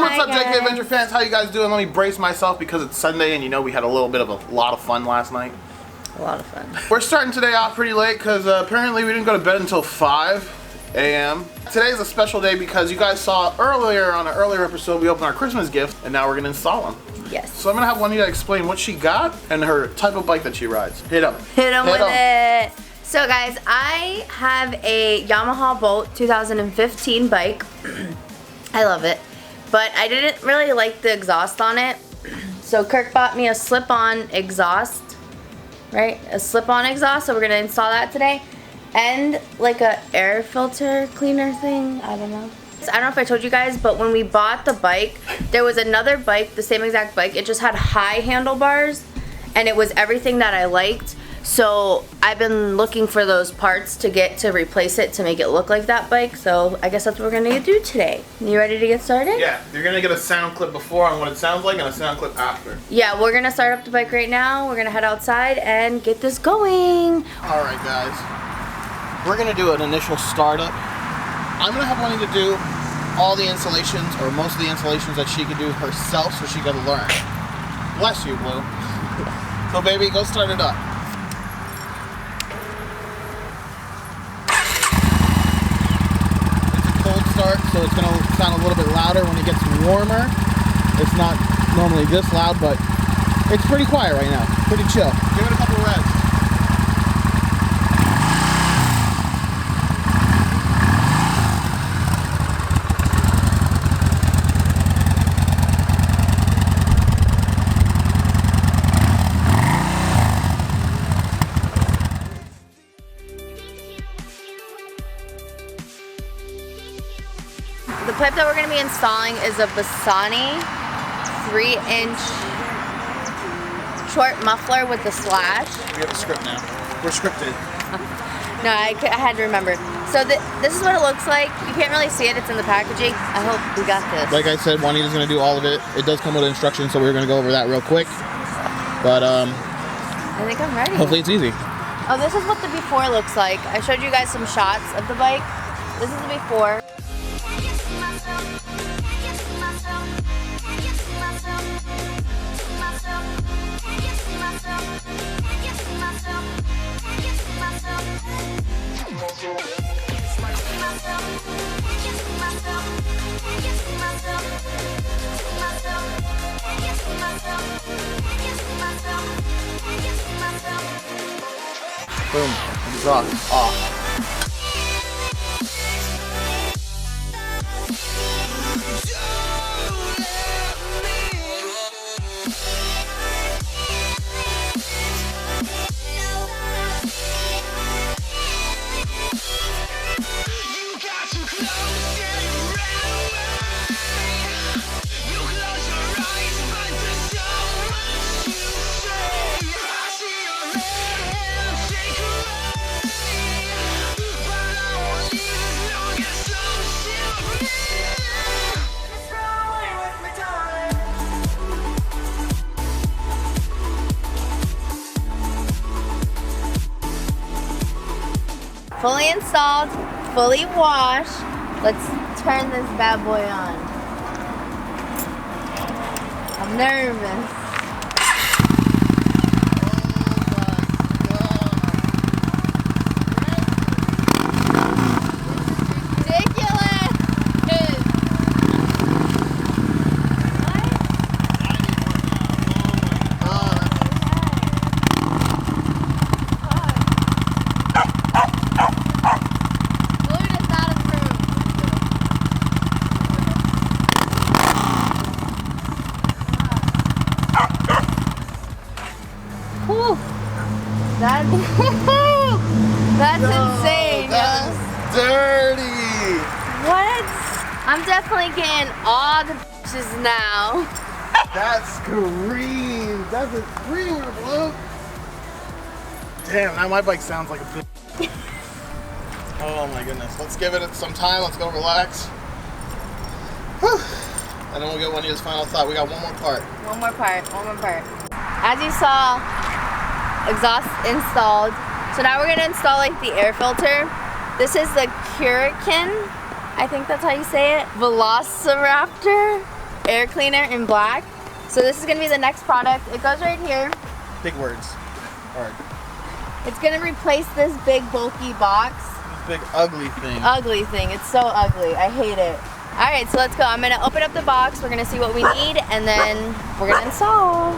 What's up, JK Adventure fans? How you guys doing? Let me brace myself because it's Sunday and you know we had a little bit of a lot of fun last night. A lot of fun. We're starting today off pretty late because apparently we didn't go to bed until 5 a.m. Today's a special day because you guys saw earlier on an earlier episode we opened our Christmas gift and now we're going to install them. Yes. So I'm going to have Juanita explain what she got and her type of bike that she rides. Hit 'em. Hit 'em with it. So guys, I have a Yamaha Bolt 2015 bike. I love it. But I didn't really like the exhaust on it. So KIRK bought me a slip-on exhaust. Right? A slip-on exhaust. So we're going to install that today. And like a air filter cleaner thing. I don't know. I don't know if I told you guys, but when we bought the bike, there was another bike, the same exact bike. It just had high handlebars, and it was everything that I liked. So I've been looking for those parts to get to replace it to make it look like that bike. So I guess that's what we're gonna do today. You ready to get started? Yeah, you're gonna get a sound clip before on what it sounds like and a sound clip after. Yeah, we're gonna start up the bike right now. We're gonna head outside and get this going. All right, guys. We're gonna do an initial startup. I'm gonna have Juanita do all the installations, or most of the installations that she can do herself, so she can learn. Bless you, Blue. So, baby, go start it up. It's a cold start, so it's gonna sound a little bit louder when it gets warmer. It's not normally this loud, but it's pretty quiet right now. Pretty chill. Give it a couple revs. The pipe that we're going to be installing is a Bassani 3-inch short muffler with the slash. We have a script now. We're scripted. No, I had to remember. So this is what it looks like. You can't really see it. It's in the packaging. I hope we got this. Like I said, Juanita's going to do all of it. It does come with instructions, so we're going to go over that real quick. But I think I'm ready. hopefully it's easy. Oh, this is what the before looks like. I showed you guys some shots of the bike. This is the before. Boom. Exhaust off. Fully installed, fully washed. Let's turn this bad boy on. I'm nervous. That's insane. That's dirty. What? I'm definitely getting all the bitches now. That's green. That's a screamer, Blue. Damn, now my bike sounds like a bitch. Oh my goodness. Let's give it some time. Let's go relax. Whew. And then we'll get Juanita's final thought. We got one more part. One more part. As you saw, exhaust installed. So now we're gonna install like the air filter. This is the KIRK, I think that's how you say it. Velociraptor. air cleaner in black. So this is gonna be the next product. It goes right here. Big words. Hard. It's gonna replace this big bulky box. This big ugly thing. Ugly thing. It's so ugly. I hate it. All right, so let's go. I'm gonna open up the box. We're gonna see what we need, and then we're gonna install.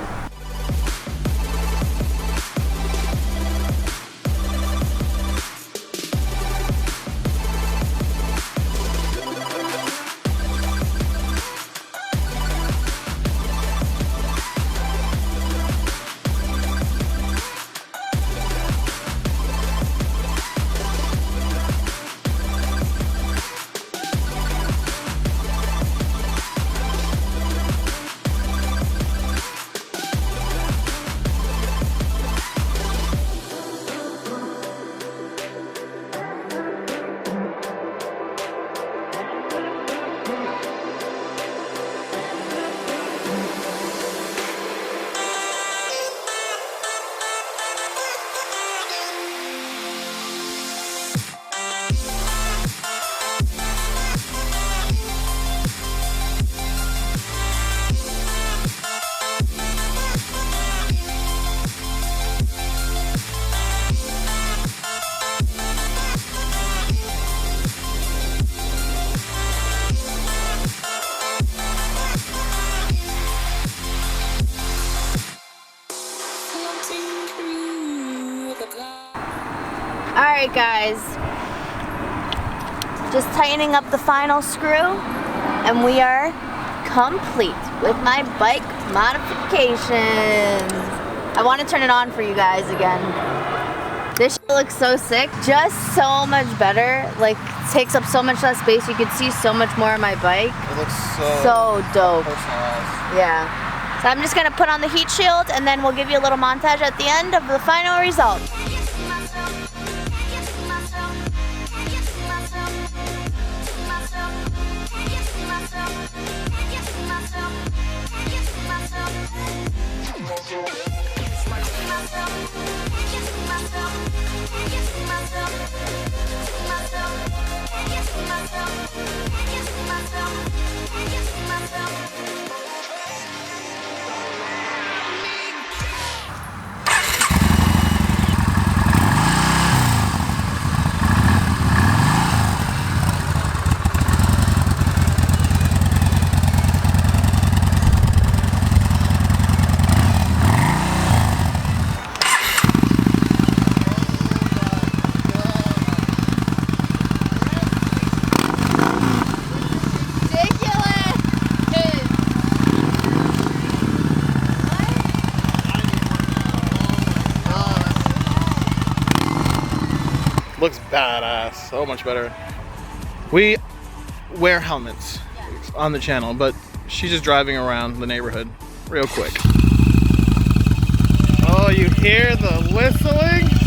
Alright guys, just tightening up the final screw and we are complete with my bike modifications. I want to turn it on for you guys again. This shit looks so sick, just so much better, like takes up so much less space. You can see so much more of my bike. It looks so dope. Personalized. Yeah. So I'm just gonna put on the heat shield and then we'll give you a little montage at the end of the final result. Looks badass. So much better. We wear helmets on the channel, but she's just driving around the neighborhood real quick. Oh, you hear the whistling?